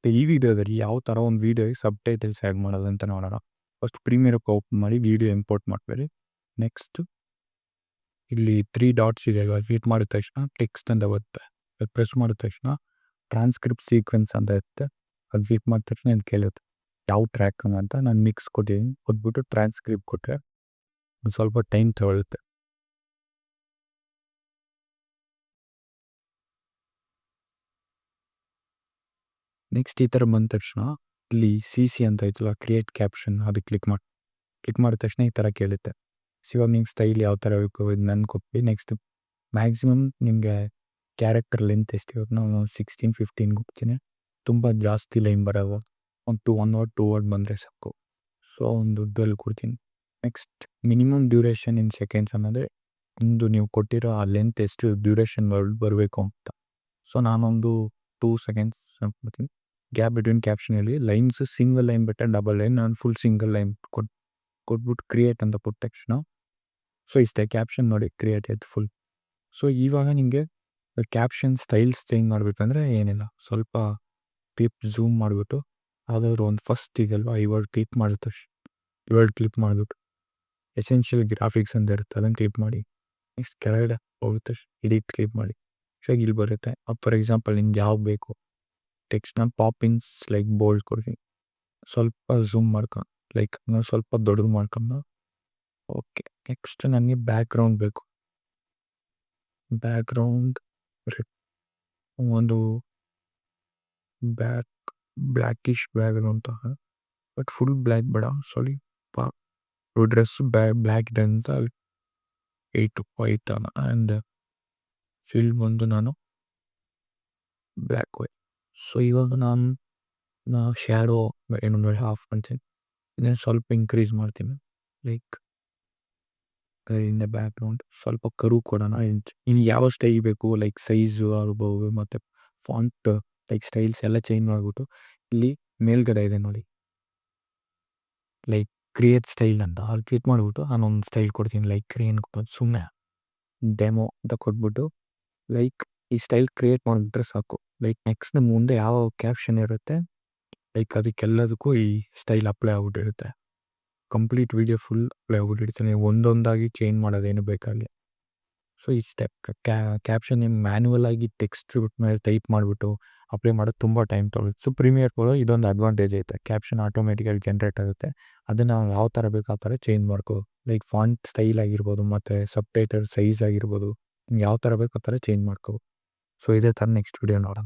ಈ ವಿಡಿಯೋದಲ್ಲಿ ಯಾವ ಥರ ಒಂದು ವೀಡಿಯೋಗೆ ಸಬ್‌ಟೈಟಲ್ಸ್ ಆ್ಯಡ್ ಮಾಡೋದು ಅಂತ ನೋಡೋಣ. ಫಸ್ಟ್ ಪ್ರೀಮಿಯರ್ ಓಪನ್ ಮಾಡಿ ವೀಡಿಯೋ ಇಂಪೋರ್ಟ್ ಮಾಡ್ಕೊಳ್ಳಿ. ನೆಕ್ಸ್ಟ್ ಇಲ್ಲಿ 3 ಡಾಟ್ಸ್ ಇದೆ ಅಲ್ವಾ, ಕ್ಲಿಕ್ ಮಾಡಿದ ತಕ್ಷಣ ಟೆಕ್ಸ್ಟ್ ಅಂತ ಬರುತ್ತೆ. ಅದು ಪ್ರೆಸ್ ಮಾಡಿದ ತಕ್ಷಣ ಟ್ರಾನ್ಸ್ಕ್ರಿಪ್ಟ್ ಸೀಕ್ವೆನ್ಸ್ ಅಂತ ಇರುತ್ತೆ. ಅದು ಕ್ಲಿಕ್ ಮಾಡಿದ ತಕ್ಷಣ ಇದು ಕೇಳುತ್ತೆ ಯಾವ ಟ್ರ್ಯಾಕ್ ಅಂತ. ನಾನು ಮಿಕ್ಸ್ ಕೊಟ್ಟಿದ್ದೀನಿ, ಕೊಟ್ಬಿಟ್ಟು ಟ್ರಾನ್ಸ್ಕ್ರಿಪ್ಟ್ ಕೊಟ್ಟರೆ ಒಂದು ಸ್ವಲ್ಪ ಟೈಮ್ ತಗೊಳುತ್ತೆ. ನೆಕ್ಸ್ಟ್ ಈ ಥರ ಬಂದ ತಕ್ಷಣ ಇಲ್ಲಿ ಸಿ ಅಂತ ಐತಲ್ಲ, ಕ್ರಿಯೇಟ್ ಕ್ಯಾಪ್ಷನ್, ಅದಕ್ಕೆ ಕ್ಲಿಕ್ ಮಾಡಿದ ತಕ್ಷಣ ಈ ಥರ ಕೇಳುತ್ತೆ. ಇವಾಗ ನಿಮ್ಗೆ ಸ್ಟೈಲ್ ಯಾವ ಥರ ಬೇಕು ಇದು ನನ್ನ ಕೊಟ್ಟು. ನೆಕ್ಸ್ಟ್ ಮ್ಯಾಕ್ಸಿಮಮ್ ನಿಮಗೆ ಕ್ಯಾರೆಕ್ಟರ್ ಲೆಂತ್ ಎಷ್ಟು ಇರುತ್ತೆ, ನಾನು 16-15 ಹೋಗ್ತೀನಿ. ತುಂಬ ಜಾಸ್ತಿ ಲೈನ್ ಬರೋವು, ಒಂದು 1 ವರ್ಡ್ 2 ವರ್ಡ್ ಬಂದರೆ ಸಾಕು. ಸೊ ಒಂದು 12 ಕೊಡ್ತೀನಿ. ನೆಕ್ಸ್ಟ್ ಮಿನಿಮಮ್ ಡ್ಯೂರೇಷನ್ ಇನ್ ಸೆಕೆಂಡ್ಸ್ ಅನ್ನೋದೇ ಒಂದು ನೀವು ಕೊಟ್ಟಿರೋ ಆ ಲೆಂತ್ ಎಷ್ಟು ಡ್ಯೂರೇಷನ್ ಬರಬೇಕು ಅಂತ. ಸೊ ನಾನೊಂದು 2 ಸೆಕೆಂಡ್ಸ್ ಅನ್ಕೊತೀನಿ. ಗ್ಯಾಪ್ ಬಿಟ್ವೀನ್ ಕ್ಯಾಪ್ಷನಲ್ಲಿ ಲೈನ್ಸ್ ಸಿಂಗಲ್ ಲೈನ್ ಬಿಟ್ಟರೆ ಡಬಲ್ ಲೈನ್, ನಾನು ಫುಲ್ ಸಿಂಗಲ್ ಲೈನ್ ಕೊಟ್ಬಿಟ್ಟು ಕ್ರಿಯೇಟ್ ಅಂತ ಕೊಟ್ಟ ತಕ್ಷಣ ಸೊ ಇಷ್ಟೇ ಕ್ಯಾಪ್ಷನ್ ನೋಡಿ ಕ್ರಿಯೇಟ್ ಆಯ್ತು ಫುಲ್. ಸೊ ಇವಾಗ ನಿಮಗೆ ಕ್ಯಾಪ್ಷನ್ ಸ್ಟೈಲ್ಸ್ ಚೇಂಜ್ ಮಾಡಬೇಕಂದ್ರೆ ಏನಿಲ್ಲ, ಸ್ವಲ್ಪ ಝೂಮ್ ಮಾಡಿಬಿಟ್ಟು ಯಾವುದಾದ್ರು ಒಂದು ಫಸ್ಟ್ ಇದಲ್ವ ಈ ವರ್ಡ್ ಕ್ಲಿಕ್ ಮಾಡಿದ ತಕ್ಷಣ ಕ್ಲಿಕ್ ಮಾಡಿಬಿಟ್ಟು ಎಸೆನ್ಷಿಯಲ್ ಗ್ರಾಫಿಕ್ಸ್ ಅಂತ ಇರುತ್ತೆ, ಅದನ್ನು ಕ್ಲಿಕ್ ಮಾಡಿ. ನೆಕ್ಸ್ಟ್ ಕೆಳಗಡೆ ಹೋಗುತ್ತೆ ಎಡಿಟ್ ಕ್ಲಿಕ್ ಮಾಡಿ. ಸೊ ಇಲ್ಲಿ ಬರುತ್ತೆ. ಫಾರ್ ಎಕ್ಸಾಂಪಲ್ ನಿಮ್ಗೆ ಯಾವ ಬೇಕು ಟೆಕ್ಸ್ಟ್ನ ಪಾಪಿನ್ಸ್ ಲೈಕ್ ಬೋಲ್ಡ್ ಕೊಡ್ತೀನಿ, ಸ್ವಲ್ಪ ಝೂಮ್ ಮಾಡ್ಕೊಂಡು ಲೈಕ್ ಸ್ವಲ್ಪ ದೊಡ್ಡದು ಮಾಡ್ಕೊಂಡು. ಓಕೆ, ನೆಕ್ಸ್ಟ್ ನನಗೆ ಬ್ಯಾಕ್ಗ್ರೌಂಡ್ ಬೇಕು. ಬ್ಯಾಕ್ಗ್ರೌಂಡ್ ಒಂದು blackish background, but full black ಬೇಡ, ಸ್ವಲ್ಪ ಡ್ರೆಸ್ ಬ್ಲ್ಯಾಕ್ ಇದೆ ಅಂತ 8 ವೈಟ್ ಆ್ಯಂಡ್ ಫಿಲ್ ಬಂದು ನಾನು ಬ್ಲ್ಯಾಕ್ ವೈಟ್. ಸೊ ಇವಾಗ ನಾನು ಶ್ಯಾಡೋ ಇನ್ನೊಂದು ಹಾಫ್ ಮಾಡ್ತೀನಿ, ಇದನ್ನು ಸ್ವಲ್ಪ ಇನ್ಕ್ರೀಸ್ ಮಾಡ್ತೀನಿ. ಲೈಕ್ ಇನ್ ದ ಬ್ಯಾಕ್ಗ್ರೌಂಡ್ ಸ್ವಲ್ಪ ಕರು ಕೊಡೋಣ. ಇನ್ನು ಯಾವ ಸ್ಟೈಲ್ ಬೇಕು ಲೈಕ್ ಸೈಜು ಆಗ್ಬೋದು ಮತ್ತು ಫಾಂಟ್ ಲೈಕ್ ಸ್ಟೈಲ್ಸ್ ಎಲ್ಲ ಚೇಂಜ್ ಮಾಡಿಬಿಟ್ಟು ಇಲ್ಲಿ ಮೇಲ್ಗಡೆ ಇದೆ ನೋಡಿ ಲೈಕ್ ಕ್ರಿಯೇಟ್ ಸ್ಟೈಲ್ ಅಂತ, ಅಲ್ಲಿ ಕ್ಲಿಕ್ ಮಾಡಿಬಿಟ್ಟು ನಾನೊಂದು ಸ್ಟೈಲ್ ಕೊಡ್ತೀನಿ. ಲೈಕ್ ಏನು ಕೊಡೋದು, ಸುಮ್ಮನೆ ಡೆಮೋ ಅಂತ ಕೊಟ್ಬಿಟ್ಟು ಲೈಕ್ ಈ ಸ್ಟೈಲ್ ಕ್ರಿಯೇಟ್ ಮಾಡಿಬಿಟ್ರೆ ಸಾಕು. ಲೈಕ್ ನೆಕ್ಸ್ಟ್ ಮುಂದೆ ಯಾವ ಕ್ಯಾಪ್ಷನ್ ಇರುತ್ತೆ ಲೈಕ್ ಅದಕ್ಕೆಲ್ಲದಕ್ಕೂ ಈ ಸ್ಟೈಲ್ ಅಪ್ಲೈ ಆಗ್ಬಿಟ್ಟಿರುತ್ತೆ. ಕಂಪ್ಲೀಟ್ ವೀಡಿಯೋ ಫುಲ್ ಅಪ್ಲೈ ಆಗ್ಬಿಟ್ಟಿರ್ತಾನೆ, ಒಂದೊಂದಾಗಿ ಚೇಂಜ್ ಮಾಡೋದೇನು ಬೇಕಾಗಿ. ಸೊ ಈ ಸ್ಟೆಪ್ ಕ್ಯಾಪ್ಷನ್ ಮ್ಯಾನ್ಯುವಲ್ ಆಗಿ ಟೆಕ್ಸ್ಟ್ ಮೇಲೆ ಟೈಪ್ ಮಾಡಿಬಿಟ್ಟು ಅಪ್ಲೈ ಮಾಡೋದು ತುಂಬ ಟೈಮ್ ತೊಗೊಳುತ್ತೆ. ಸೊ ಪ್ರೀಮಿಯರ್ ಪ್ರೋ ಇದೊಂದು ಅಡ್ವಾಂಟೇಜ್ ಐತೆ, ಕ್ಯಾಪ್ಷನ್ ಆಟೋಮೆಟಿಕಾಗಿ ಜನ್ರೇಟ್ ಆಗುತ್ತೆ. ಅದನ್ನು ನಾವು ಯಾವ ಥರ ಬೇಕು ಆ ಥರ ಚೇಂಜ್ ಮಾಡ್ಕೋ, ಲೈಕ್ ಫಾಂಟ್ ಸ್ಟೈಲ್ ಆಗಿರ್ಬೋದು ಮತ್ತು ಸಬ್‌ಟೈಟಲ್ ಸೈಜ್ ಆಗಿರ್ಬೋದು, ಯಾವ ಥರ ಬೇಕು ಆ ಥರ ಚೇಂಜ್ ಮಾಡ್ಕೋ. ಸೊ ಇದೇ ಥರ ನೆಕ್ಸ್ಟ್ ವೀಡಿಯೋ ನೋಡೋಣ.